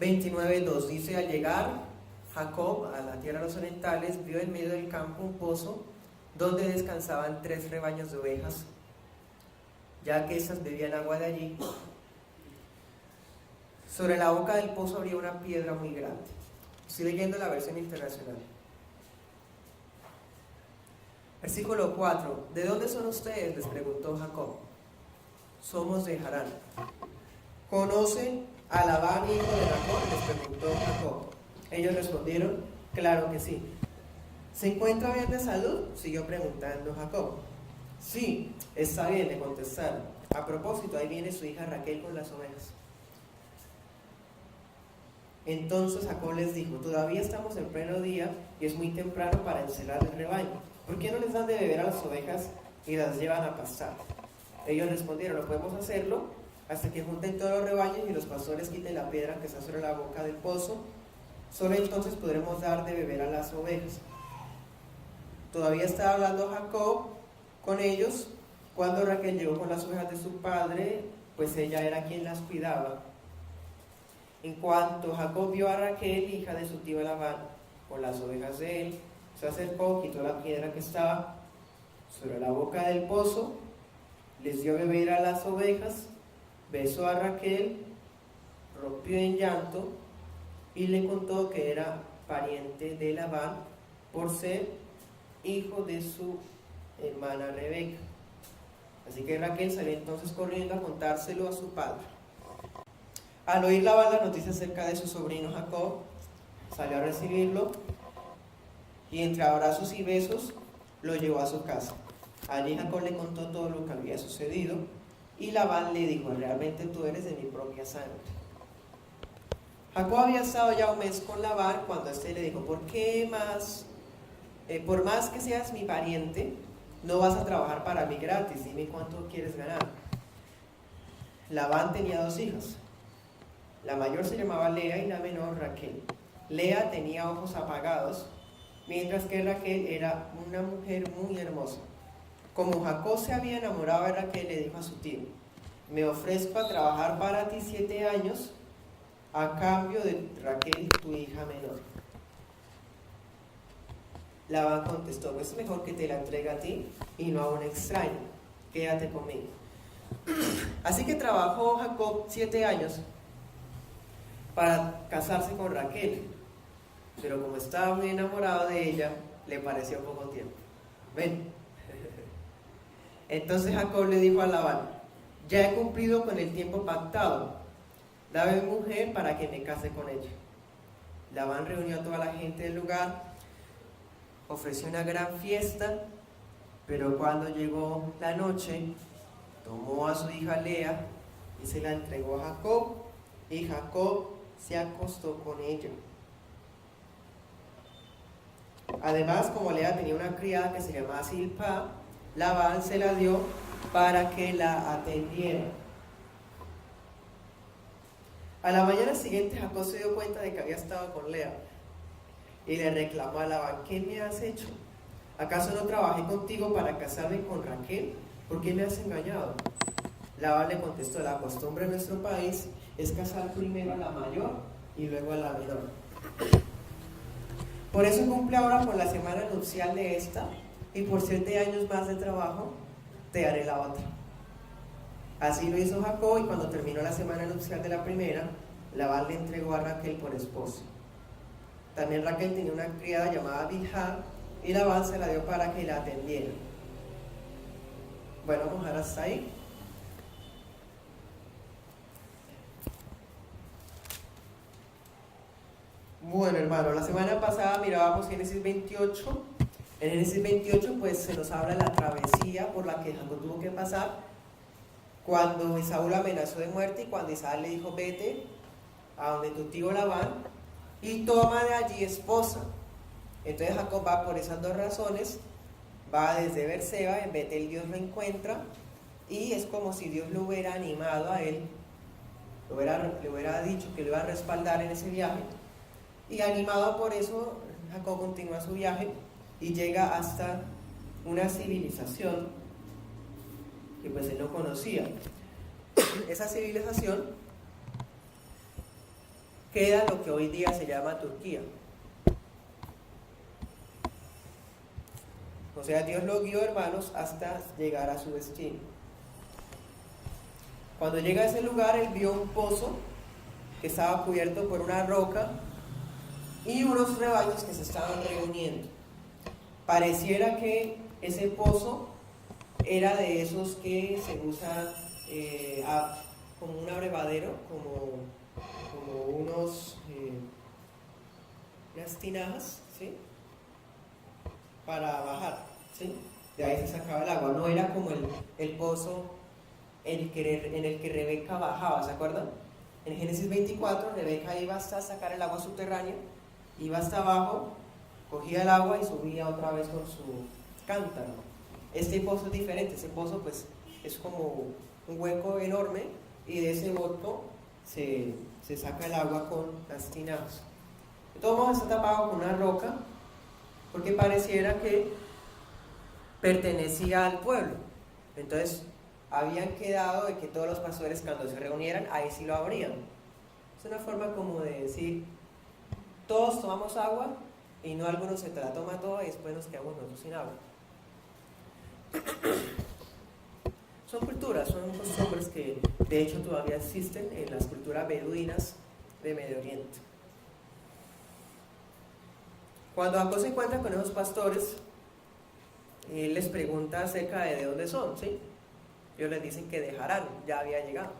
29:2 dice: al llegar Jacob a la tierra de los orientales, vio en medio del campo un pozo donde descansaban 3 rebaños de ovejas, ya que éstas bebían agua de allí. Sobre la boca del pozo había una piedra muy grande. Estoy leyendo la versión internacional. Versículo 4: ¿de dónde son ustedes?, les preguntó Jacob. Somos de Harán. ¿Conocen a Labán, hijo de Nacor?, les preguntó Jacob. Ellos respondieron: claro que sí. ¿Se encuentra bien de salud?, siguió preguntando Jacob. Sí, está bien, le contestaron. A propósito, ahí viene su hija Raquel con las ovejas. Entonces Jacob les dijo: todavía estamos en pleno día y es muy temprano para encerrar el rebaño. ¿Por qué no les dan de beber a las ovejas y las llevan a pastar? Ellos respondieron: no podemos hacerlo hasta que junten todos los rebaños y los pastores quiten la piedra que está sobre la boca del pozo. Solo entonces podremos dar de beber a las ovejas. Todavía estaba hablando Jacob con ellos cuando Raquel llegó con las ovejas de su padre, pues ella era quien las cuidaba. En cuanto Jacob vio a Raquel, hija de su tío Labán, con las ovejas de él, se acercó, quitó la piedra que estaba sobre la boca del pozo, les dio a beber a las ovejas, besó a Raquel, rompió en llanto y le contó que era pariente de Labán por ser hijo de su hermana Rebeca. Así que Raquel salió entonces corriendo a contárselo a su padre. Al oír Labán la noticia acerca de su sobrino Jacob, salió a recibirlo y entre abrazos y besos lo llevó a su casa. Allí Jacob le contó todo lo que había sucedido y Labán le dijo: realmente tú eres de mi propia sangre. Jacob había estado ya un mes con Labán cuando éste le dijo: por más que seas mi pariente, no vas a trabajar para mí gratis, dime cuánto quieres ganar. Labán tenía 2 hijas. La mayor se llamaba Lea y la menor Raquel. Lea tenía ojos apagados, mientras que Raquel era una mujer muy hermosa. Como Jacob se había enamorado de Raquel, le dijo a su tío: me ofrezco a trabajar para ti 7 años a cambio de Raquel, tu hija menor. Labán contestó: pues es mejor que te la entregue a ti y no a un extraño. Quédate conmigo. Así que trabajó Jacob 7 años para casarse con Raquel, pero como estaba muy enamorado de ella, le pareció poco tiempo. Ven. Entonces Jacob le dijo a Labán: ya he cumplido con el tiempo pactado, dame mujer para que me case con ella. Labán reunió a toda la gente del lugar, ofreció una gran fiesta, pero cuando llegó la noche, tomó a su hija Lea y se la entregó a Jacob, y Jacob se acostó con ella. Además, como Lea tenía una criada que se llamaba Zilpa, Labán se la dio para que la atendiera. A la mañana siguiente, Jacob se dio cuenta de que había estado con Lea y le reclamó a Labán: ¿qué me has hecho? ¿Acaso no trabajé contigo para casarme con Raquel? ¿Por qué me has engañado? Labán le contestó: la costumbre en nuestro país es casar primero a la mayor y luego a la menor. Por eso cumple ahora con la semana nupcial de esta, y por 7 años más de trabajo te haré la otra. Así lo hizo Jacob, y cuando terminó la semana nupcial de la primera, Labán le entregó a Raquel por esposa. También Raquel tenía una criada llamada Bilhá, y Labán se la dio para que la atendiera. Bueno, vamos a dejar hasta ahí. Bueno, hermano, la semana pasada mirábamos Génesis 28. En Génesis 28 pues se nos habla de la travesía por la que Jacob tuvo que pasar cuando Esaú lo amenazó de muerte, y cuando Isaac le dijo: vete a donde tu tío Labán y toma de allí esposa. Entonces Jacob va por esas 2 razones, va desde Beerseba, en Betel Dios lo encuentra, y es como si Dios lo hubiera animado a él, le hubiera dicho que lo iba a respaldar en ese viaje, y animado por eso, Jacob continúa su viaje y llega hasta una civilización que pues él no conocía. Esa civilización queda lo que hoy día se llama Turquía. O sea, Dios lo guió, hermanos, hasta llegar a su destino. Cuando llega a ese lugar, él vio un pozo que estaba cubierto por una roca y unos rebaños que se estaban reuniendo. Pareciera que ese pozo era de esos que se usan como un abrevadero, como unas tinajas, ¿sí? Para bajar, ¿sí? De ahí se sacaba el agua. No era como el pozo en el que Rebeca bajaba, ¿se acuerdan? En Génesis 24, Rebeca iba hasta sacar el agua subterránea, iba hasta abajo, cogía el agua y subía otra vez con su cántaro. Este pozo es diferente, ese pozo pues es como un hueco enorme y de ese hueco se saca el agua con las tinajas. De todos modos está tapado con una roca porque pareciera que pertenecía al pueblo. Entonces habían quedado de que todos los pastores cuando se reunieran ahí sí lo abrían. Es una forma como de decir, todos tomamos agua y no algunos se la toma toda y después nos quedamos nosotros sin agua. Son culturas, son costumbres que de hecho todavía existen en las culturas beduinas de Medio Oriente. Cuando Jacob se encuentra con esos pastores, él les pregunta acerca de dónde son, ¿sí? Ellos les dicen que de Harán, ya había llegado.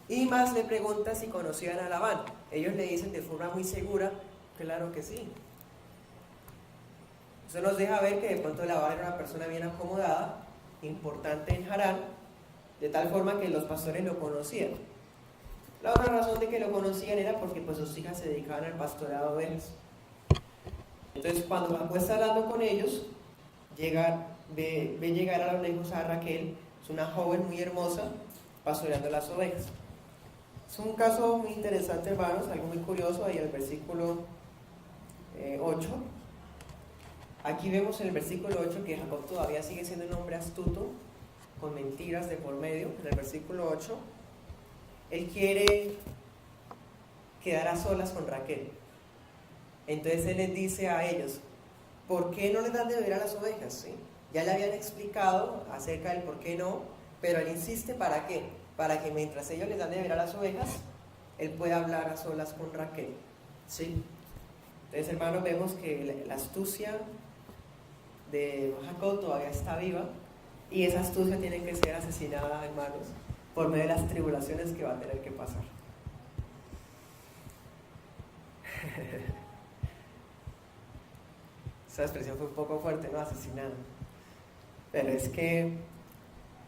Y más le pregunta si conocían a Labán. Ellos le dicen de forma muy segura, claro que sí. Eso nos deja ver que de pronto Labán era una persona bien acomodada, importante en Harán, de tal forma que los pastores lo conocían. La otra razón de que lo conocían era porque pues sus hijas se dedicaban al pastorado de ovejas. Entonces cuando Jacob está hablando con ellos, ve llegar a lo lejos a Raquel, es una joven muy hermosa, pastoreando las ovejas. Es un caso muy interesante, hermanos, algo muy curioso, ahí en el versículo 8. Aquí vemos en el versículo 8 que Jacob todavía sigue siendo un hombre astuto, con mentiras de por medio. En el versículo 8, él quiere quedar a solas con Raquel. Entonces él les dice a ellos, ¿por qué no les dan de beber a las ovejas? ¿Sí? Ya le habían explicado acerca del por qué no, pero él insiste, ¿para qué? Para que mientras ellos les dan de beber a las ovejas, él pueda hablar a solas con Raquel. ¿Sí? Entonces, hermanos, vemos que la astucia de Jacob todavía está viva, y esa astucia tiene que ser asesinada, hermanos, por medio de las tribulaciones que va a tener que pasar. Esa expresión fue un poco fuerte, ¿no? Asesinada. Pero es que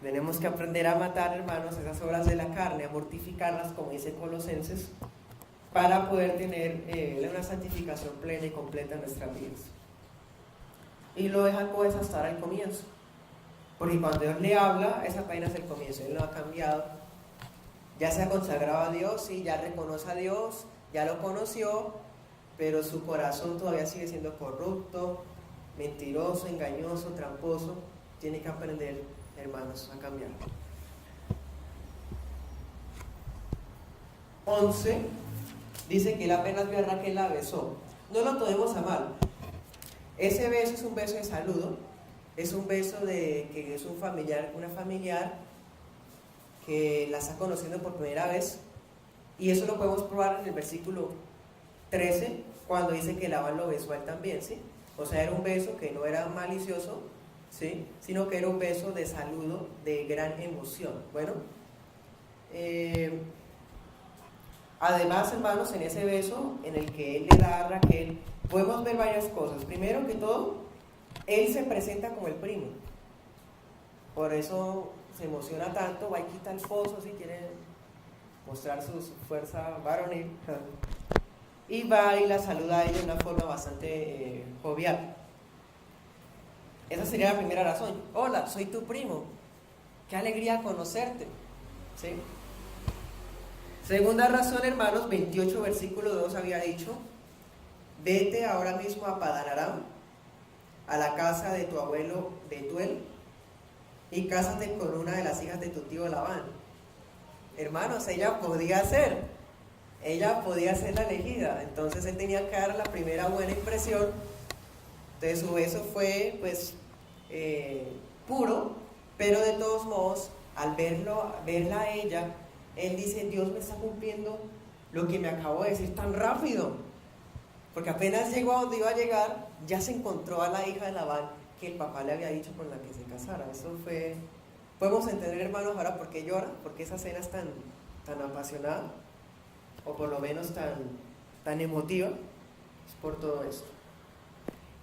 tenemos que aprender a matar, hermanos, esas obras de la carne, a mortificarlas, como dice Colosenses, para poder tener una santificación plena y completa en nuestras vidas. Y lo de Jacob es hasta ahora el comienzo, porque cuando Dios le habla, es apenas el comienzo. Él no ha cambiado, ya se ha consagrado a Dios, sí, ya reconoce a Dios, ya lo conoció, pero su corazón todavía sigue siendo corrupto, mentiroso, engañoso, tramposo. Tiene que aprender, hermanos, a cambiar. 11 dice que él apenas vio a Raquel, la besó. No lo tomemos a mal. Ese beso es un beso de saludo, es un beso de que es una familiar que la está conociendo por primera vez, y eso lo podemos probar en el versículo 13, cuando dice que Labán lo besó a él también, ¿sí? O sea, era un beso que no era malicioso, ¿sí? Sino que era un beso de saludo, de gran emoción. Bueno, además, hermanos, en ese beso en el que él le da a Raquel, podemos ver varias cosas. Primero que todo, él se presenta como el primo. Por eso se emociona tanto, va y quita el pozo si quiere mostrar su fuerza varonil, y va y la saluda a ella de una forma bastante jovial. Esa sería la primera razón. Hola, soy tu primo, qué alegría conocerte, ¿sí? Segunda razón, hermanos, 28 versículo 2 había dicho, vete ahora mismo a Padán Aram, a la casa de tu abuelo Betuel, y cásate con una de las hijas de tu tío Labán. Hermanos, ella podía ser ella podía ser la elegida, entonces él tenía que dar la primera buena impresión. Entonces su beso fue pues puro, pero de todos modos, al verla a ella, él dice, Dios me está cumpliendo lo que me acabo de decir tan rápido, porque apenas llegó a donde iba a llegar, ya se encontró a la hija de Labán que el papá le había dicho con la que se casara. Eso fue, podemos entender, hermanos, ahora por qué llora, porque esa escena es tan apasionada, o por lo menos tan emotiva, es por todo esto.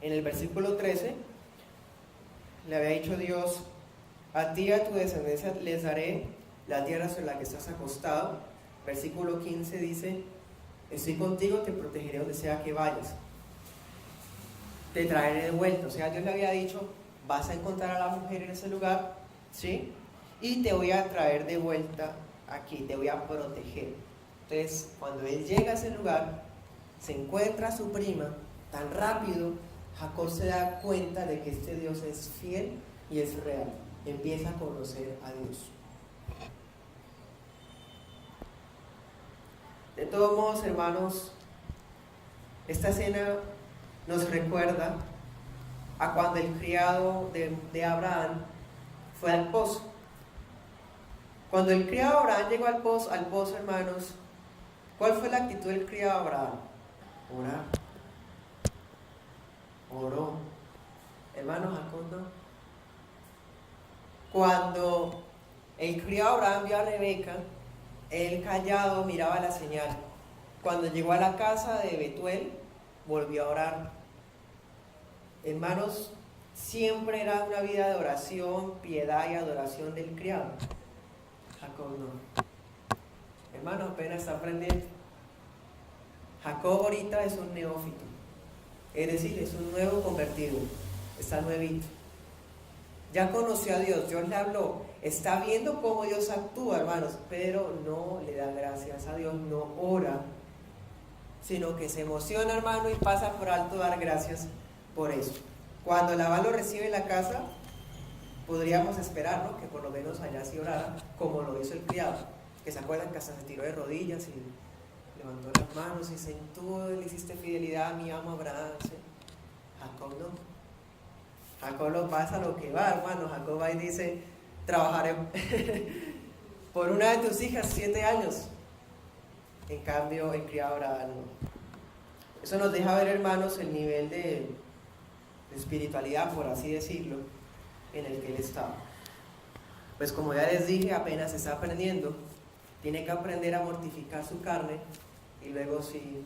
En el versículo 13 le había dicho Dios, a ti y a tu descendencia les daré la tierra sobre la que estás acostado. Versículo 15 dice, estoy contigo, te protegeré donde sea que vayas, te traeré de vuelta. O sea, Dios le había dicho, vas a encontrar a la mujer en ese lugar, ¿sí? Y te voy a traer de vuelta aquí, te voy a proteger. Entonces, cuando él llega a ese lugar, se encuentra a su prima, tan rápido, Jacob se da cuenta de que este Dios es fiel y es real. Empieza a conocer a Dios. De todos modos, hermanos, esta escena nos recuerda a cuando el criado de Abraham fue al pozo. Cuando el criado Abraham llegó al pozo, hermanos, ¿cuál fue la actitud del criado Abraham? Orar. Oró. Hermanos, Jacob no. Cuando el criado Abraham vio a Rebeca, él callado miraba la señal. Cuando llegó a la casa de Betuel, volvió a orar. Hermanos, siempre era una vida de oración, piedad y adoración del criado. Jacob no. Hermanos, apenas está aprendiendo. Jacob ahorita es un neófito, es decir, es un nuevo convertido, está nuevito. Ya conoció a Dios, Dios le habló, está viendo cómo Dios actúa, hermanos, pero no le da gracias a Dios, no ora, sino que se emociona, hermano, y pasa por alto dar gracias por eso. Cuando Labán lo recibe en la casa, podríamos esperar, ¿no?, que por lo menos allá sí orara, como lo hizo el criado, que se acuerdan que hasta se tiró de rodillas y levantó las manos y dice, tú le hiciste fidelidad a mi amo Abraham, ¿sí? Jacob no. Jacob lo pasa lo que va, hermano. Jacob va y dice, trabajaré por una de tus hijas 7 años. En cambio, el criado Abraham no. Eso nos deja ver, hermanos, el nivel de espiritualidad, por así decirlo, en el que él estaba. Pues como ya les dije, apenas está aprendiendo, tiene que aprender a mortificar su carne y luego sí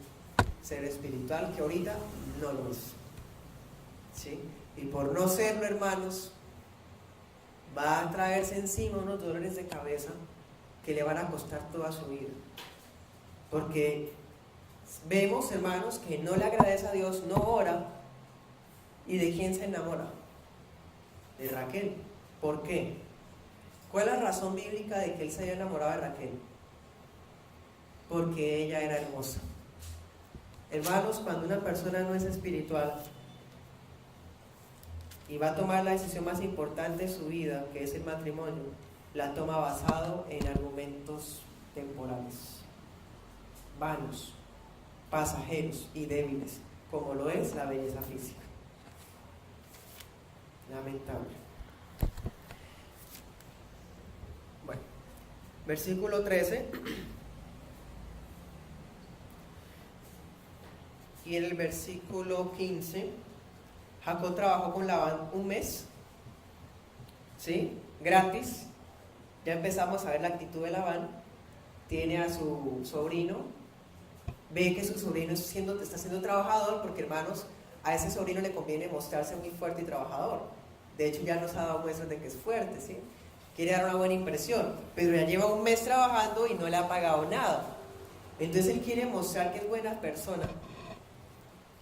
ser espiritual, que ahorita no lo es. ¿Sí? Y por no serlo, hermanos, va a traerse encima unos dolores de cabeza que le van a costar toda su vida. Porque vemos, hermanos, que no le agradece a Dios, no ora. ¿Y de quién se enamora? De Raquel. ¿Por qué? ¿Cuál es la razón bíblica de que él se haya enamorado de Raquel? Porque ella era hermosa. Hermanos, cuando una persona no es espiritual y va a tomar la decisión más importante de su vida, que es el matrimonio, la toma basado en argumentos temporales, vanos, pasajeros y débiles, como lo es la belleza física. Lamentable. Bueno, versículo 13. Y en el versículo 15, Jacob trabajó con Labán un mes, ¿sí? Gratis. Ya empezamos a ver la actitud de Labán. Tiene a su sobrino, ve que su sobrino está siendo trabajador, porque, hermanos, a ese sobrino le conviene mostrarse muy fuerte y trabajador. De hecho, ya nos ha dado muestras de que es fuerte, ¿sí? Quiere dar una buena impresión, pero ya lleva un mes trabajando y no le ha pagado nada. Entonces él quiere mostrar que es buena persona.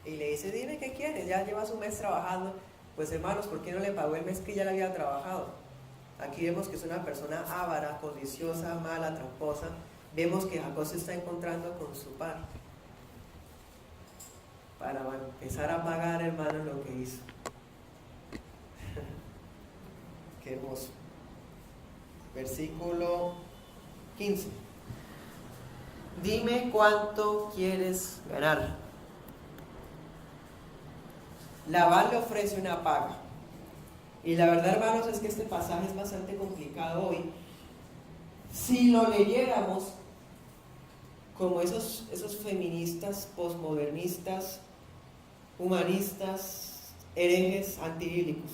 Y le dice, dime qué quieres, ya llevas un mes trabajando. Pues, hermanos, ¿por qué no le pagó el mes que ya le había trabajado? Aquí vemos que es una persona avara, codiciosa, mala, tramposa. Vemos que Jacob se está encontrando con su par para empezar a pagar, hermano, lo que hizo. Qué hermoso. Versículo 15. dime cuánto quieres ganar. Labán le ofrece una paga. Y la verdad, hermanos, es que este pasaje es bastante complicado hoy. Si lo leyéramos como esos feministas, posmodernistas, humanistas, herejes, antibíblicos.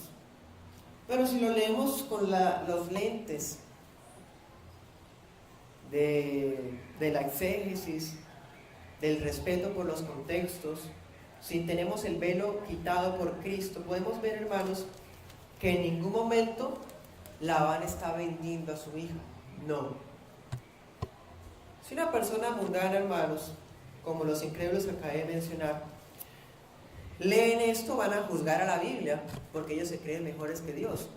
Pero si lo leemos con los lentes de la exégesis, del respeto por los contextos, si tenemos el velo quitado por Cristo, podemos ver, hermanos, que en ningún momento Labán está vendiendo a su hija. No. Si una persona mundana, hermanos, como los incrédulos que acabé de mencionar, leen esto, van a juzgar a la Biblia, porque ellos se creen mejores que Dios.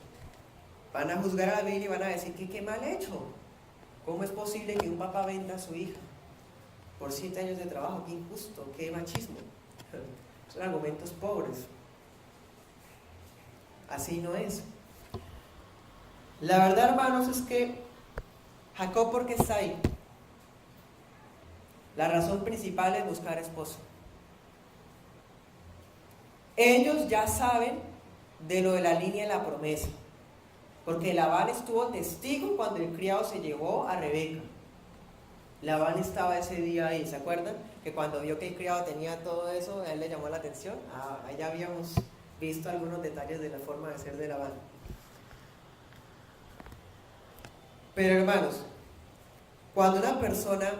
Van a juzgar a la Biblia y van a decir que qué mal hecho. ¿Cómo es posible que un papá venda a su hija por 7 años de trabajo? Qué injusto, qué machismo. Son argumentos pobres. Así no es. La verdad, hermanos, es que Jacob, ¿por qué está ahí? La razón principal es buscar esposo. Ellos ya saben de lo de la línea de la promesa, porque Labán estuvo testigo cuando el criado se llevó a Rebeca. Labán estaba ese día ahí, ¿se acuerdan? Que cuando vio que el criado tenía todo eso, a él le llamó la atención. Ahí ya habíamos visto algunos detalles de la forma de ser de Labán. Pero hermanos, cuando una persona,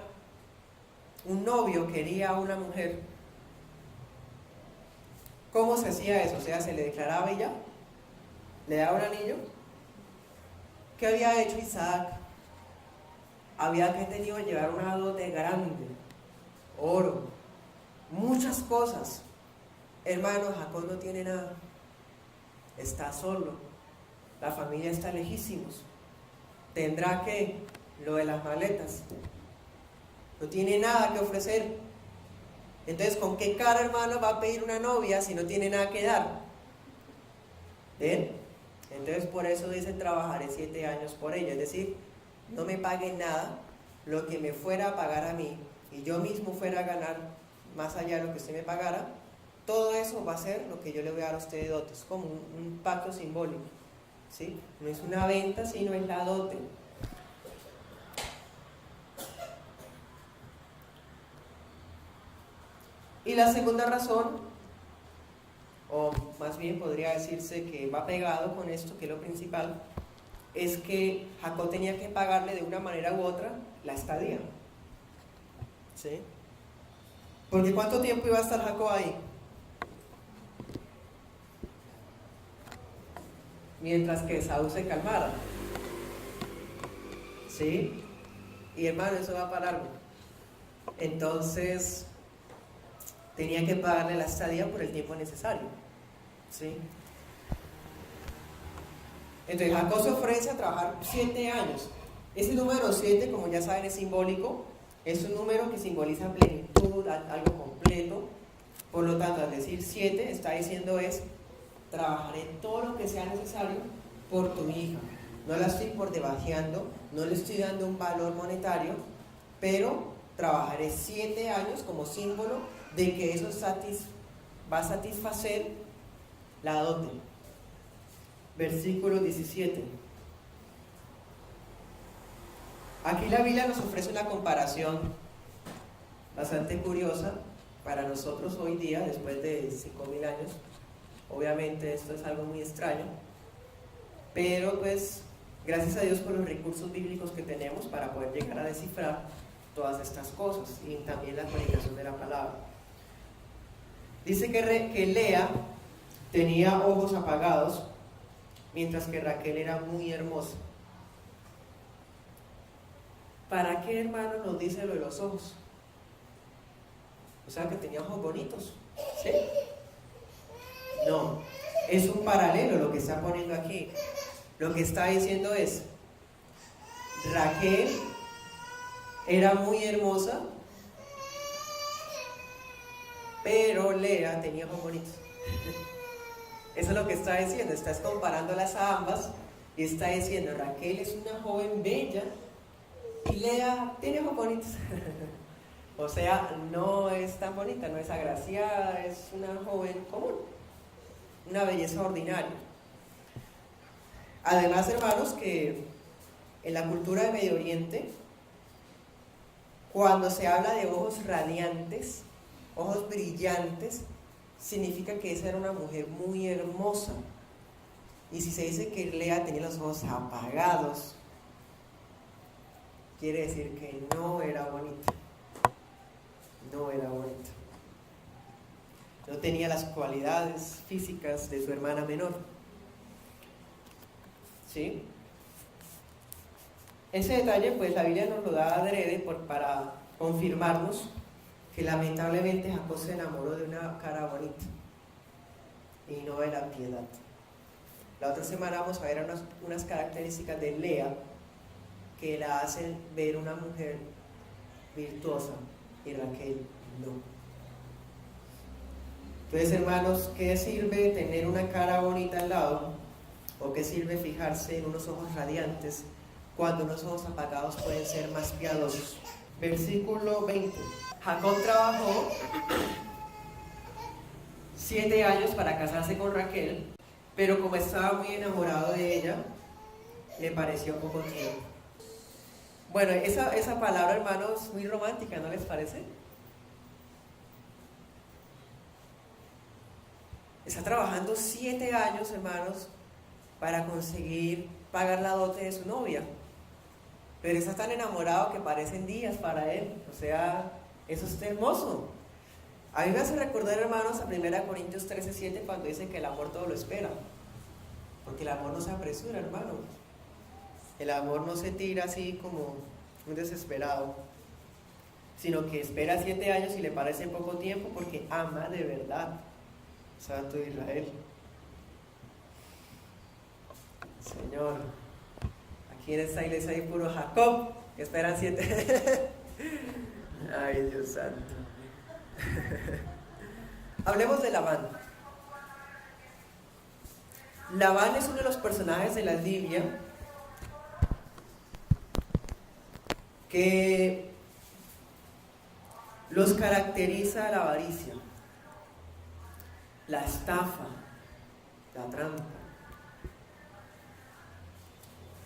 un novio quería a una mujer, ¿cómo se hacía eso? O sea, ¿se le declaraba y ya? ¿Le daba un anillo? ¿Qué había hecho Isaac? Había que tenido que llevar una dote grande, oro, muchas cosas. Hermano, Jacob no tiene nada, está solo, la familia está lejísimos. Tendrá que lo de las maletas, no tiene nada que ofrecer. Entonces, ¿con qué cara, hermano, va a pedir una novia si no tiene nada que dar? ¿Ven? Entonces, por eso dice, trabajaré 7 años por ella, es decir, no me paguen nada, lo que me fuera a pagar a mí, y yo mismo fuera a ganar más allá de lo que usted me pagara, todo eso va a ser lo que yo le voy a dar a usted de dotes, como un pacto simbólico, ¿sí? No es una venta, sino es la dote. Y la segunda razón, o más bien podría decirse que va pegado con esto, que es lo principal, es que Jacob tenía que pagarle de una manera u otra la estadía. ¿Sí? Porque ¿cuánto tiempo iba a estar Jacob ahí? Mientras que Esaú se calmara. ¿Sí? Y hermano, eso va para largo. Entonces, tenía que pagarle la estadía por el tiempo necesario. ¿Sí? Entonces Jacob se ofrece a trabajar 7 años. Ese número 7, como ya saben, es simbólico. Es un número que simboliza plenitud, algo completo. Por lo tanto, al decir 7, está diciendo es, trabajaré todo lo que sea necesario por tu hija. No la estoy por debajeando, no le estoy dando un valor monetario, pero trabajaré 7 años como símbolo de que eso va a satisfacer la dote. Versículo 17. Aquí la Biblia nos ofrece una comparación bastante curiosa para nosotros hoy día, después de 5.000 años. Obviamente esto es algo muy extraño, pero pues gracias a Dios por los recursos bíblicos que tenemos para poder llegar a descifrar todas estas cosas y también la comunicación de la palabra. Dice que Lea tenía ojos apagados, mientras que Raquel era muy hermosa. ¿Para qué, hermano, nos dice lo de los ojos? O sea, que tenía ojos bonitos, ¿sí? No, es un paralelo lo que está poniendo aquí. Lo que está diciendo es, Raquel era muy hermosa, pero Lea tenía ojos bonitos. Eso es lo que está diciendo, estás comparándolas a ambas y está diciendo, Raquel es una joven bella y Lea tiene ojos bonitos. O sea, no es tan bonita, no es agraciada, es una joven común, una belleza ordinaria. Además, hermanos, que en la cultura de Medio Oriente, cuando se habla de ojos radiantes, ojos brillantes, significa que esa era una mujer muy hermosa. Y si se dice que Lea tenía los ojos apagados, quiere decir que no era bonita. No era bonita. No tenía las cualidades físicas de su hermana menor. ¿Sí? Ese detalle, pues la Biblia nos lo da adrede para confirmarnos que lamentablemente Jacob se enamoró de una cara bonita y no de la piedad. La otra semana vamos a ver unas características de Lea que la hacen ver una mujer virtuosa y Raquel no. Entonces, hermanos, ¿qué sirve tener una cara bonita al lado? ¿O qué sirve fijarse en unos ojos radiantes cuando unos ojos apagados pueden ser más piadosos? Versículo 20. Jacob trabajó 7 años para casarse con Raquel, pero como estaba muy enamorado de ella, le pareció poco tiempo. Bueno, esa palabra, hermanos, muy romántica, ¿no les parece? Está trabajando 7 años, hermanos, para conseguir pagar la dote de su novia. Pero está tan enamorado que parecen días para él. O sea, eso es hermoso. A mí me hace recordar, hermanos, a 1 Corintios 13:7, cuando dice que el amor todo lo espera. Porque el amor no se apresura, hermano. El amor no se tira así como un desesperado, sino que espera 7 años y le parece poco tiempo porque ama de verdad. Santo Israel. Señor, aquí en esta iglesia hay puro Jacob, que esperan 7. Ay, Dios santo. Hablemos de Labán. Labán es uno de los personajes de la Biblia que los caracteriza la avaricia, la estafa, la trampa.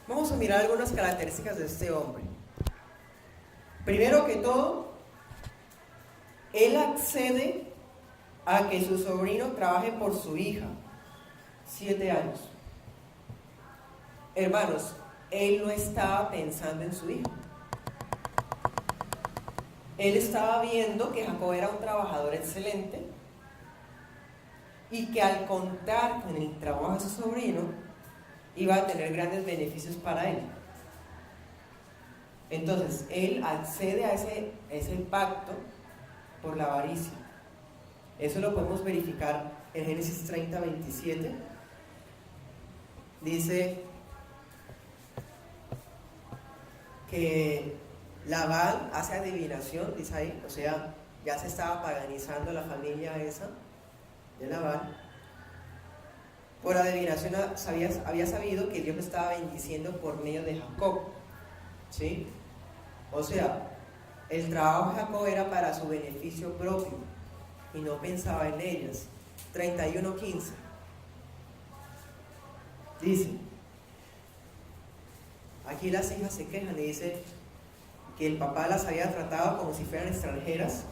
Vamos a mirar algunas características de este hombre. Primero que todo, él accede a que su sobrino trabaje por su hija. 7 años. Hermanos, él no estaba pensando en su hija. Él estaba viendo que Jacob era un trabajador excelente y que al contar con el trabajo de su sobrino iba a tener grandes beneficios para él. Entonces, él accede a ese pacto por la avaricia. Eso lo podemos verificar en Génesis 30:27. Dice que Labán hace adivinación, dice ahí, o sea, ya se estaba paganizando la familia esa de Labán. Por adivinación había sabido que Dios lo estaba bendiciendo por medio de Jacob, ¿sí? O sea, el trabajo de Jacob era para su beneficio propio y no pensaba en ellas. 31:15 dice, aquí las hijas se quejan y dice que el papá las había tratado como si fueran extranjeras,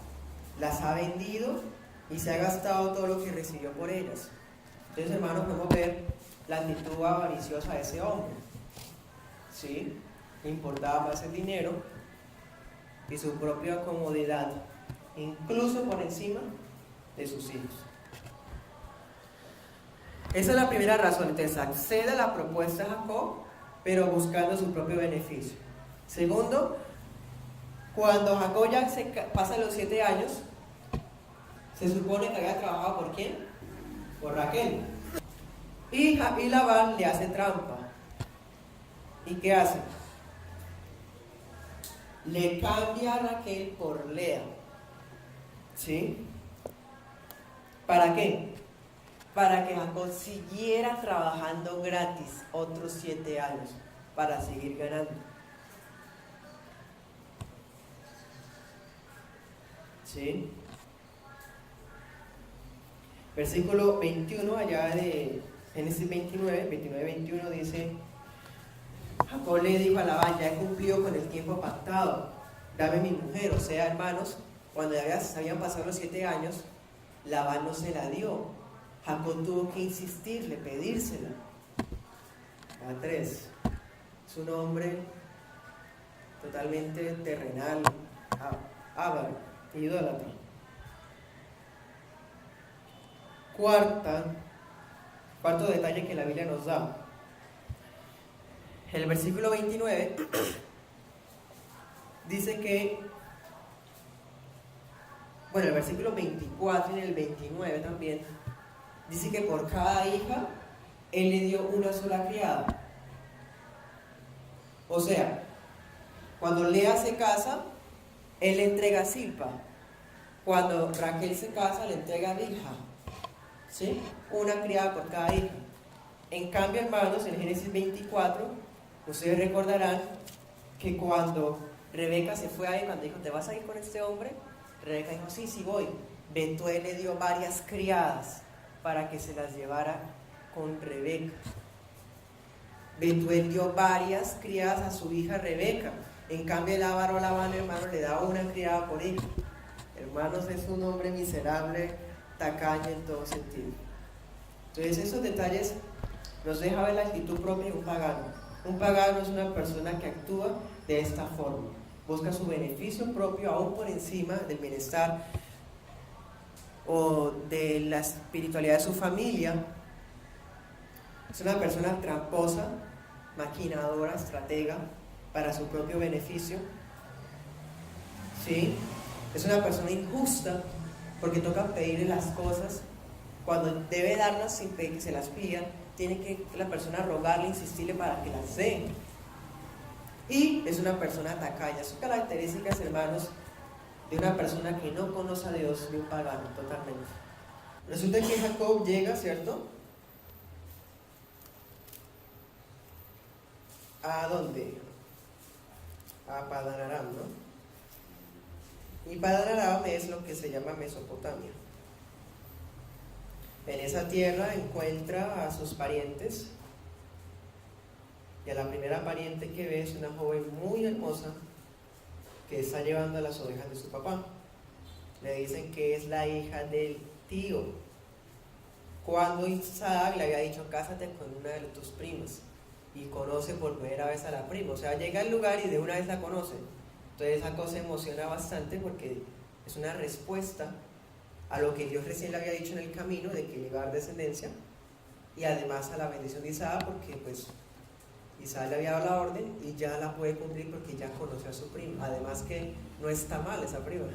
las ha vendido y se ha gastado todo lo que recibió por ellas. Entonces, hermanos, podemos ver la actitud avariciosa de ese hombre. ¿Sí? Le importaba más el dinero y su propia comodidad, incluso por encima de sus hijos. Esa es la primera razón. Entonces, accede a la propuesta de Jacob, pero buscando su propio beneficio. Segundo, cuando Jacob ya pasa los 7 años, se supone que había trabajado ¿por quién? Por Raquel. Y Labán le hace trampa. ¿Y qué hace? Le cambia a Raquel por Lea. ¿Sí? ¿Para qué? Para que Jacob siguiera trabajando gratis otros 7 años para seguir ganando. ¿Sí? Versículo 21, allá de Génesis 29:21 dice: Jacob le dijo a Labán: ya he cumplido con el tiempo pactado, dame mi mujer. O sea, hermanos, cuando ya habían pasado los 7 años, Labán no se la dio. Jacob tuvo que insistirle, pedírsela. A 3, es un hombre totalmente terrenal, avaro, idólatra. Cuarto detalle que la Biblia nos da. El versículo 29 dice que, bueno, el versículo 24 y en el 29 también, dice que por cada hija él le dio una sola criada. O sea, cuando Lea se casa, él le entrega a Silpa. Cuando Raquel se casa, le entrega a Bilha. ¿Sí? Una criada por cada hija. En cambio, hermanos, en Génesis 24, ustedes recordarán que cuando Rebeca se fue ahí, cuando dijo: ¿te vas a ir con este hombre? Rebeca dijo: sí, sí voy. Betuel le dio varias criadas para que se las llevara con Rebeca. Betuel dio varias criadas a su hija Rebeca. En cambio, el avaro Labán, hermano, le daba una criada por hija. Hermanos, es un hombre miserable, tacaño en todo sentido. Entonces, esos detalles nos deja ver la actitud propia de un pagano. Un pagano es una persona que actúa de esta forma. Busca su beneficio propio aún por encima del bienestar o de la espiritualidad de su familia. Es una persona tramposa, maquinadora, estratega para su propio beneficio. ¿Sí? Es una persona injusta porque toca pedirle las cosas cuando debe darlas sin pedir que se las pidan. Tiene que la persona rogarle, insistirle para que las dé. Y es una persona tacaña. Son características, hermanos, de una persona que no conoce a Dios, de un pagano, totalmente. Resulta que Jacob llega, ¿cierto? ¿A dónde? A Padan Aram, ¿no? Y Padan Aram es lo que se llama Mesopotamia. En esa tierra encuentra a sus parientes, y a la primera pariente que ve es una joven muy hermosa que está llevando a las ovejas de su papá. Le dicen que es la hija del tío, cuando Isaac le había dicho: cásate con una de tus primas, y conoce por primera vez a la prima. O sea, llega al lugar y de una vez la conoce. Entonces esa cosa emociona bastante porque es una respuesta a lo que Dios recién le había dicho en el camino, de que le iba a dar descendencia, y además a la bendición de Isaac, porque pues Isaac le había dado la orden y ya la puede cumplir porque ya conoció a su prima. Además que no está mal esa prima.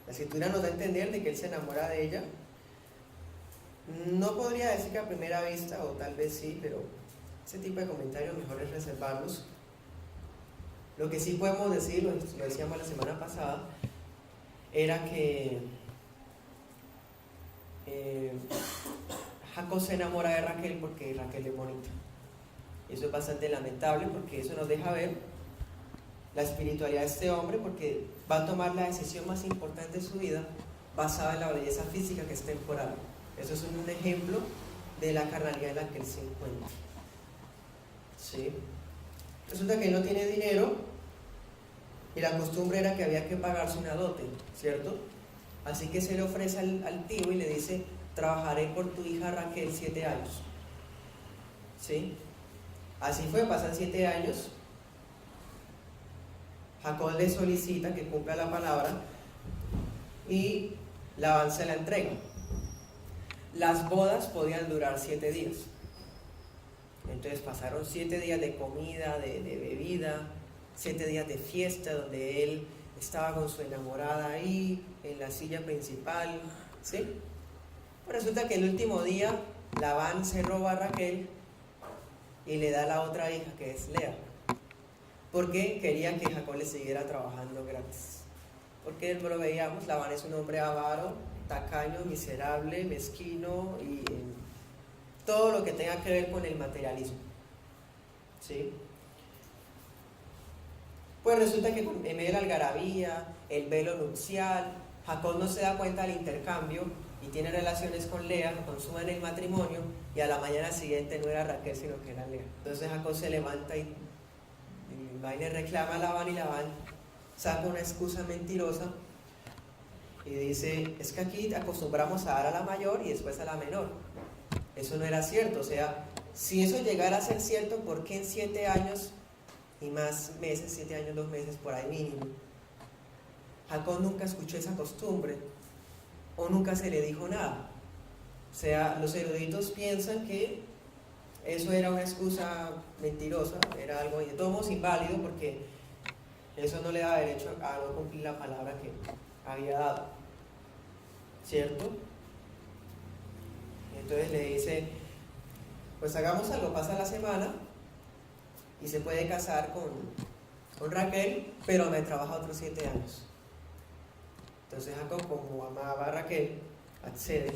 La escritura nos da a entender de que él se enamora de ella. No podría decir que a primera vista, o tal vez sí, pero ese tipo de comentarios mejor es reservarlos. Lo que sí podemos decir, lo decíamos la semana pasada, era que Jacob se enamora de Raquel porque Raquel es bonita. Eso es bastante lamentable porque eso nos deja ver la espiritualidad de este hombre, porque va a tomar la decisión más importante de su vida basada en la belleza física, que es temporal. Eso es un ejemplo de la carnalidad en la que él se encuentra. ¿Sí? Resulta que él no tiene dinero y la costumbre era que había que pagarse una dote, ¿cierto? Así que se le ofrece al tío y le dice: trabajaré por tu hija Raquel 7 años. ¿Sí? Así fue, pasan 7 años. Jacob le solicita que cumpla la palabra y Labán se la entrega. Las bodas podían durar 7 días. Entonces pasaron 7 días de comida, de bebida, 7 días de fiesta, donde él estaba con su enamorada ahí, en la silla principal, ¿sí? Pues resulta que el último día Labán se roba a Raquel y le da a la otra hija, que es Lea, porque quería que Jacob le siguiera trabajando gratis. Porque lo veíamos, Labán es un hombre avaro, tacaño, miserable, mezquino y todo lo que tenga que ver con el materialismo. ¿Sí? Pues resulta que en medio de la algarabía el velo nupcial. Jacob no se da cuenta del intercambio y tiene relaciones con Lea, consuman el matrimonio, y a la mañana siguiente no era Raquel sino que era Lea. Entonces Jacob se levanta y va y le reclama a Labán, y Labán saca una excusa mentirosa y dice: es que aquí acostumbramos a dar a la mayor y después a la menor. Eso no era cierto. O sea, si eso llegara a ser cierto, ¿por qué en 7 años y más meses, 7 años, 2 meses por ahí mínimo, Jacob nunca escuchó esa costumbre o nunca se le dijo nada? O sea, los eruditos piensan que eso era una excusa mentirosa, era algo de todos modos inválido, porque eso no le da derecho a no cumplir la palabra que había dado, ¿cierto? Entonces le dice: pues hagamos algo, pasa la semana y se puede casar con Raquel, pero me trabaja otros 7 años. Entonces Jacob, como amaba a Raquel, accede,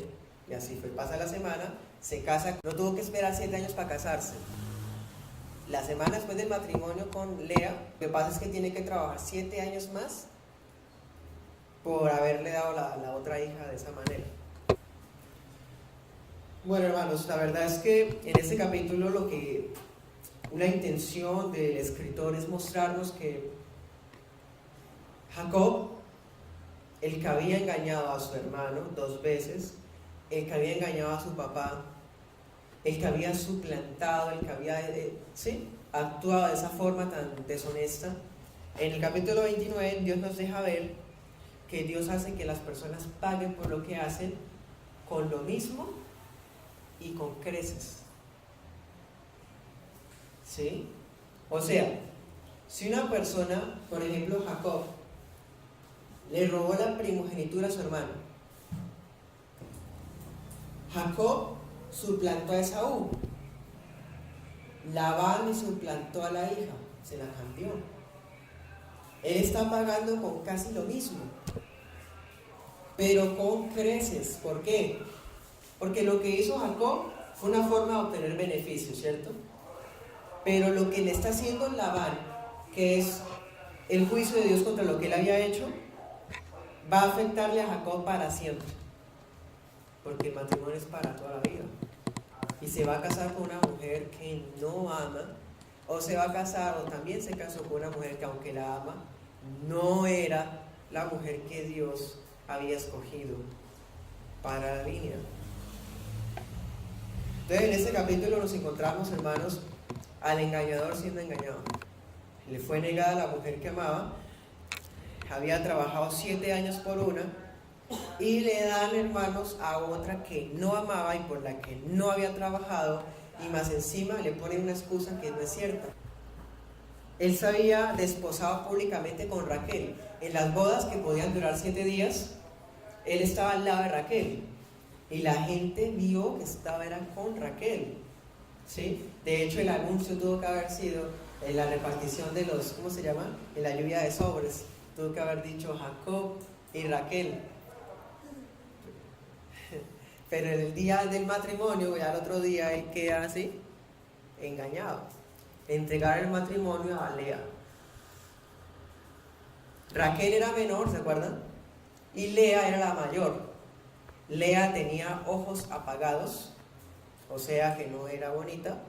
y así fue. Pasa la semana, se casa, no tuvo que esperar 7 años para casarse. La semana después del matrimonio con Lea, lo que pasa es que tiene que trabajar 7 años más por haberle dado la otra hija de esa manera. Bueno, hermanos, la verdad es que en este capítulo una intención del escritor es mostrarnos que Jacob, el que había engañado a su hermano 2 veces, el que había engañado a su papá, el que había suplantado, el que había actuado de esa forma tan deshonesta, en el capítulo 29 Dios nos deja ver que Dios hace que las personas paguen por lo que hacen con lo mismo y con creces. ¿Sí? O sea, si una persona, por ejemplo Jacob, le robó la primogenitura a su hermano, Jacob suplantó a Esaú, Labán le suplantó a la hija, se la cambió. Él está pagando con casi lo mismo, pero con creces. ¿Por qué? Porque lo que hizo Jacob fue una forma de obtener beneficios, ¿cierto? Pero lo que le está haciendo Labán, que es el juicio de Dios contra lo que él había hecho, va a afectarle a Jacob para siempre, porque el matrimonio es para toda la vida. Y se va a casar con una mujer que no ama, o se va a casar, o también se casó con una mujer que, aunque la ama, no era la mujer que Dios había escogido para la vida. Entonces, en este capítulo nos encontramos, hermanos, al engañador siendo engañado. Le fue negada la mujer que amaba, había trabajado 7 años por una, y le dan, hermanos, a otra que no amaba y por la que no había trabajado, y más encima le ponen una excusa que no es cierta. Él se había desposado públicamente con Raquel. En las bodas, que podían durar 7 días, él estaba al lado de Raquel, y la gente vio que estaba con Raquel, ¿sí? De hecho, el anuncio tuvo que haber sido en la repartición de los, ¿cómo se llama? En la lluvia de sobres, tuvo que haber dicho Jacob y Raquel. Pero en el día del matrimonio, ya el otro día, él queda así, engañado. Entregar el matrimonio a Lea. Raquel era menor, ¿se acuerdan? Y Lea era la mayor. Lea tenía ojos apagados, o sea que no era bonita.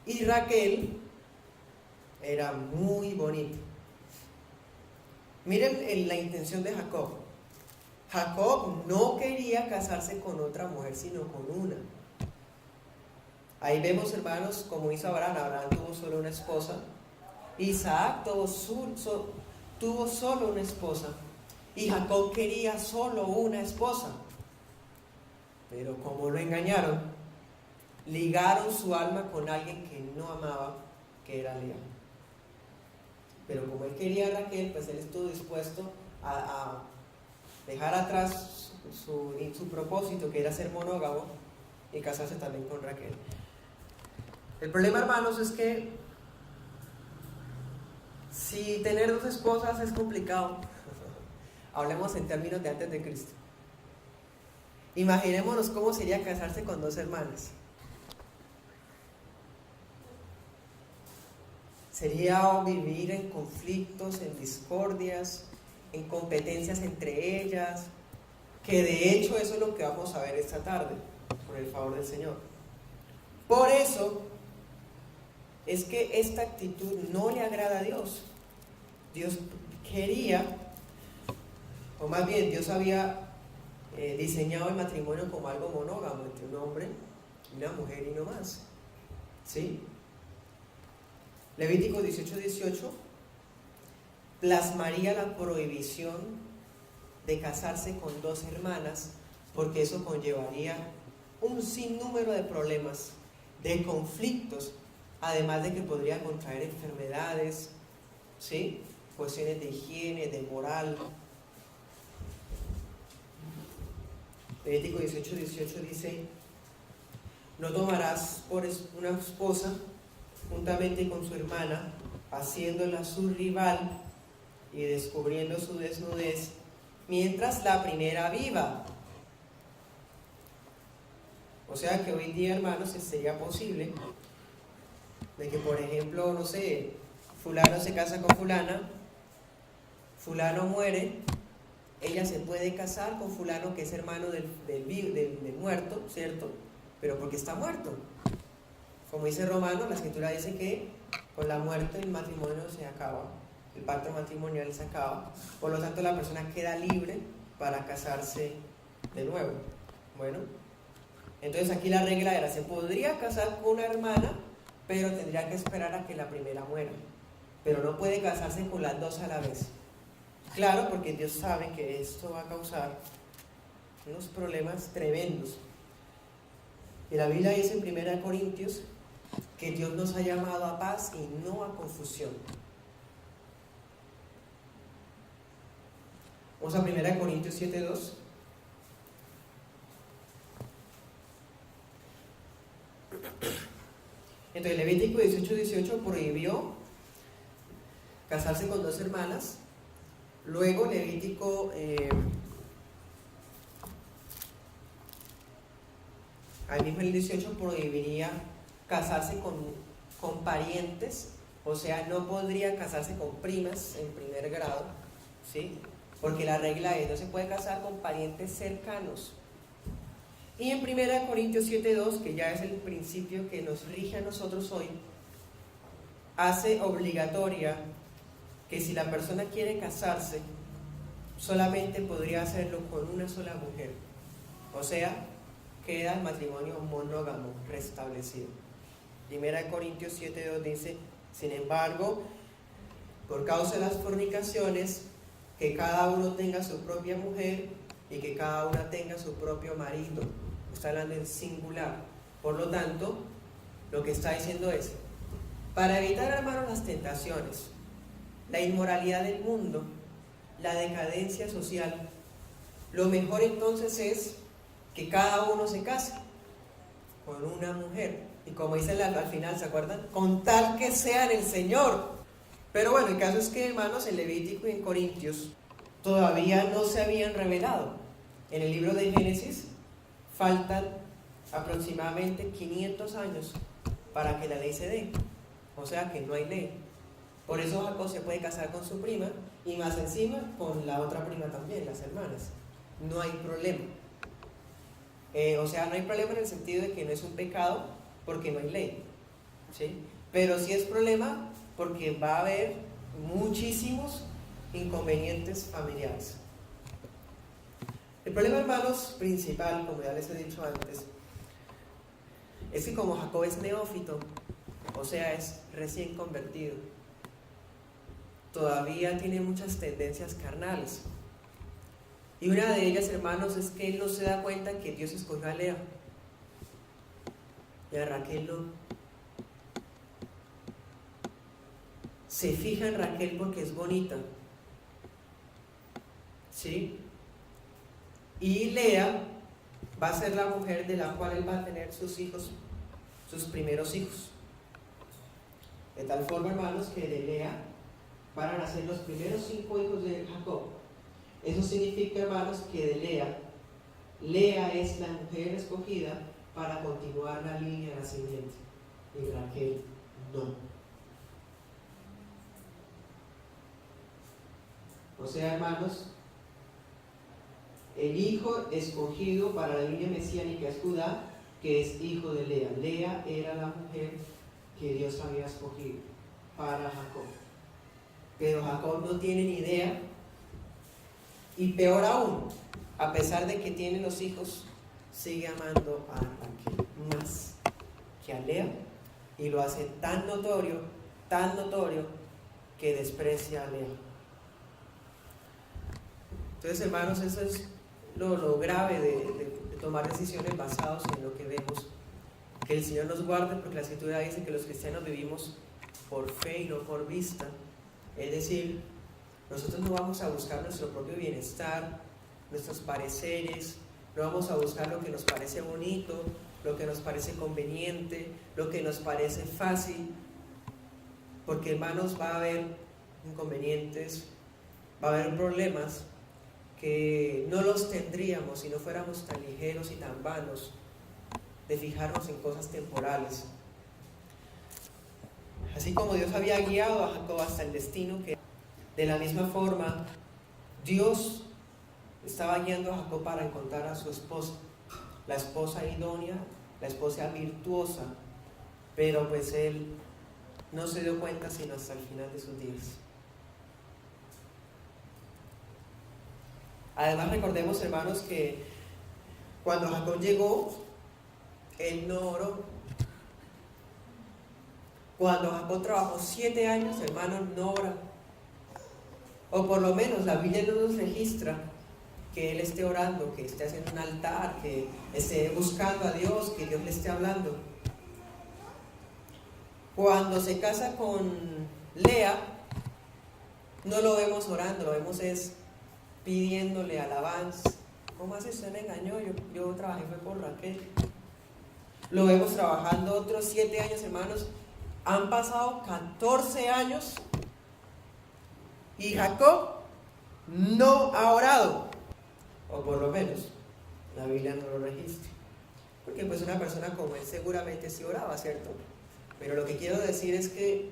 Y Raquel era muy bonita. Miren la intención de Jacob. Jacob no quería casarse con otra mujer, sino con una. Ahí vemos, hermanos, como hizo Abraham. Abraham tuvo solo una esposa. Isaac tuvo solo una esposa. Y Jacob quería solo una esposa. Pero como lo engañaron, ligaron su alma con alguien que no amaba, que era Lea. Pero como él quería a Raquel, pues él estuvo dispuesto a dejar atrás su propósito, que era ser monógamo, y casarse también con Raquel. El problema, hermanos, es que si tener 2 esposas es complicado, hablemos en términos de antes de Cristo. Imaginémonos cómo sería casarse con 2 hermanas. Sería vivir en conflictos, en discordias, en competencias entre ellas, que de hecho eso es lo que vamos a ver esta tarde, con el favor del Señor. Por eso es que esta actitud no le agrada a Dios. Dios quería, o más bien Dios había diseñado el matrimonio como algo monógamo entre un hombre y una mujer y no más. ¿Sí? Levítico 18:18 plasmaría la prohibición de casarse con dos hermanas, porque eso conllevaría un sinnúmero de problemas, de conflictos, además de que podría contraer enfermedades, ¿sí? Cuestiones de higiene, de moral. Levítico 18:18 dice: no tomarás por una esposa juntamente con su hermana, haciéndola su rival y descubriendo su desnudez, mientras la primera viva. O sea que hoy día, hermanos, sería posible de que, por ejemplo, no sé, fulano se casa con fulana, fulano muere, ella se puede casar con fulano que es hermano del muerto, ¿cierto? Pero porque está muerto. Como dice Romano, la Escritura dice que con la muerte el matrimonio se acaba, el pacto matrimonial se acaba, por lo tanto la persona queda libre para casarse de nuevo. Bueno, entonces aquí la regla era: se podría casar con una hermana, pero tendría que esperar a que la primera muera, pero no puede casarse con las dos a la vez. Claro, porque Dios sabe que esto va a causar unos problemas tremendos. Y la Biblia dice en 1 Corintios que Dios nos ha llamado a paz y no a confusión. Vamos a 1 Corintios 7:2. Entonces Levítico 18:18 prohibió casarse con dos hermanas. Luego Levítico ahí mismo el 18 prohibiría casarse con parientes, o sea, no podría casarse con primas en primer grado, ¿sí? Porque la regla es: no se puede casar con parientes cercanos. Y en 1 Corintios 7:2, que ya es el principio que nos rige a nosotros hoy, hace obligatoria que si la persona quiere casarse, solamente podría hacerlo con una sola mujer. O sea, queda el matrimonio monógamo restablecido. 1 Corintios 7:2 dice: sin embargo, por causa de las fornicaciones, que cada uno tenga su propia mujer y que cada una tenga su propio marido. Está hablando en singular. Por lo tanto, lo que está diciendo es: para evitar, hermanos, las tentaciones, la inmoralidad del mundo, la decadencia social, lo mejor entonces es que cada uno se case con una mujer. Y como dice al final, ¿se acuerdan? Con tal que sea en el Señor. Pero bueno, el caso es que, hermanos, en Levítico y en Corintios todavía no se habían revelado. En el libro de Génesis faltan aproximadamente 500 años para que la ley se dé. O sea que no hay ley. Por eso Jacob se puede casar con su prima y más encima con la otra prima también, las hermanas. No hay problema. O sea, no hay problema en el sentido de que no es un pecado porque no hay ley, ¿sí? Pero sí es problema porque va a haber muchísimos inconvenientes familiares. El problema, hermanos, principal, como ya les he dicho antes, es que como Jacob es neófito, o sea, es recién convertido, todavía tiene muchas tendencias carnales. Y una de ellas, hermanos, es que él no se da cuenta que Dios escogió a Lea y a Raquel no. Se fija en Raquel porque es bonita, ¿sí? Y Lea va a ser la mujer de la cual él va a tener sus hijos, sus primeros hijos. De tal forma, hermanos, que de Lea van a nacer los primeros 5 hijos de Jacob. Eso significa, hermanos, que de Lea es la mujer escogida para continuar la línea de nacimiento, y Raquel no. O sea, hermanos, el hijo escogido para la línea mesiánica es Judá, que es hijo de Lea. Lea era la mujer que Dios había escogido para Jacob. Pero Jacob no tiene ni idea, y peor aún, a pesar de que tiene los hijos, sigue amando a Raquel más que a Lea, y lo hace tan notorio, que desprecia a Lea. Entonces, hermanos, eso es lo grave de tomar decisiones basadas en lo que vemos. Que el Señor nos guarde, porque la Escritura dice que los cristianos vivimos por fe y no por vista. Es decir, nosotros no vamos a buscar nuestro propio bienestar, nuestros pareceres, no vamos a buscar lo que nos parece bonito, lo que nos parece conveniente, lo que nos parece fácil, porque, hermanos, va a haber inconvenientes, va a haber problemas que no los tendríamos si no fuéramos tan ligeros y tan vanos de fijarnos en cosas temporales. Así como Dios había guiado a Jacob hasta el destino, que de la misma forma Dios estaba guiando a Jacob para encontrar a su esposa, la esposa idónea, la esposa virtuosa, pero pues él no se dio cuenta sino hasta el final de sus días. Además, recordemos, hermanos, que cuando Jacob llegó, él no oró. Cuando Jacob trabajó 7 años, hermanos, no ora. O por lo menos la Biblia no nos registra que él esté orando, que esté haciendo un altar, que esté buscando a Dios, que Dios le esté hablando. Cuando se casa con Lea, no lo vemos orando, lo vemos es pidiéndole alabanza. ¿Cómo así usted me engañó? Yo trabajé fue por Raquel. Lo vemos trabajando otros 7 años, hermanos. Han pasado 14 años y Jacob no ha orado, o por lo menos la Biblia no lo registra, porque pues una persona como él seguramente sí oraba, ¿cierto? Pero lo que quiero decir es que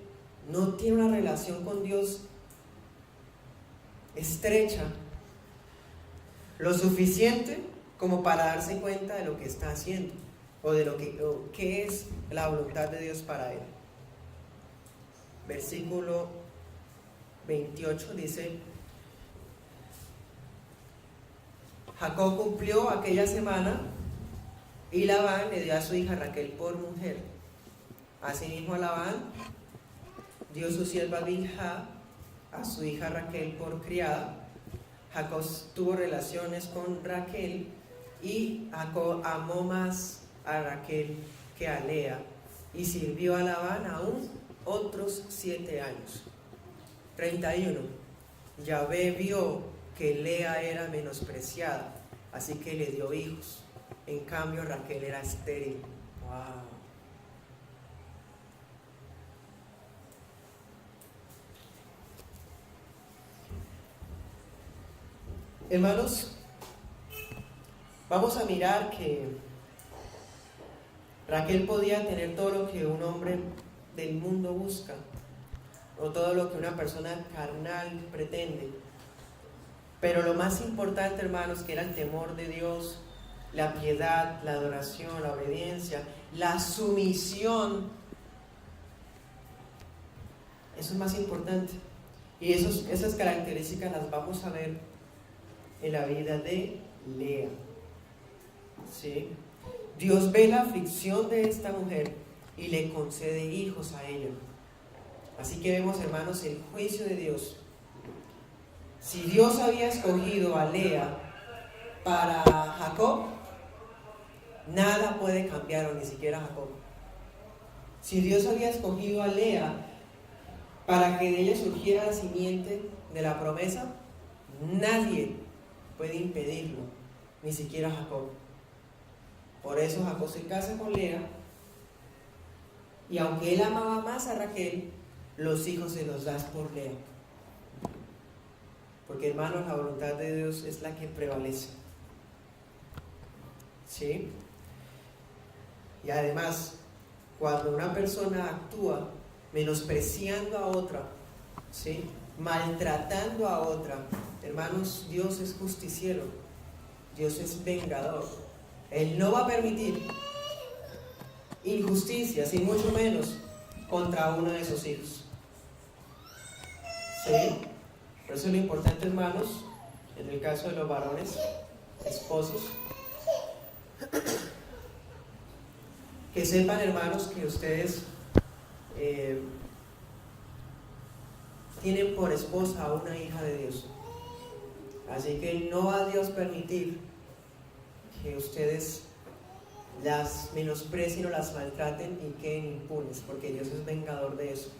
no tiene una relación con Dios estrecha, lo suficiente como para darse cuenta de lo que está haciendo, o de lo que es la voluntad de Dios para él. Versículo 28 dice: Jacob cumplió aquella semana y Labán le dio a su hija Raquel por mujer. Asimismo, Labán dio su sierva Bilhá a su hija Raquel por criada. Jacob tuvo relaciones con Raquel y Jacob amó más a Raquel que a Lea y sirvió a Labán aún otros 7 años. 31. Yahvé vio que Lea era menospreciada, así que le dio hijos. En cambio, Raquel era estéril. Wow. Hermanos, vamos a mirar que Raquel podía tener todo lo que un hombre del mundo busca, o todo lo que una persona carnal pretende, pero lo más importante, hermanos, que era el temor de Dios, la piedad, la adoración, la obediencia, la sumisión. Eso es más importante, y esas características las vamos a ver en la vida de Lea. ¿Sí? Dios ve la aflicción de esta mujer y le concede hijos a ella. Así que vemos, hermanos, el juicio de Dios. Si Dios había escogido a Lea para Jacob, nada puede cambiarlo, ni siquiera Jacob. Si Dios había escogido a Lea para que de ella surgiera la simiente de la promesa, nadie puede impedirlo, ni siquiera Jacob. Por eso Jacob se casa con Lea, y aunque él amaba más a Raquel, los hijos se los da por Lea. Porque, hermanos, la voluntad de Dios es la que prevalece. ¿Sí? Y además, cuando una persona actúa menospreciando a otra, ¿sí?, maltratando a otra, hermanos, Dios es justiciero, Dios es vengador. Él no va a permitir injusticias y mucho menos contra uno de sus hijos. ¿Sí? Por eso lo importante, hermanos, en el caso de los varones, esposos, que sepan, hermanos, que ustedes tienen por esposa a una hija de Dios. Así que no va a Dios permitir que ustedes las menosprecien o las maltraten y queden impunes, porque Dios es vengador de eso.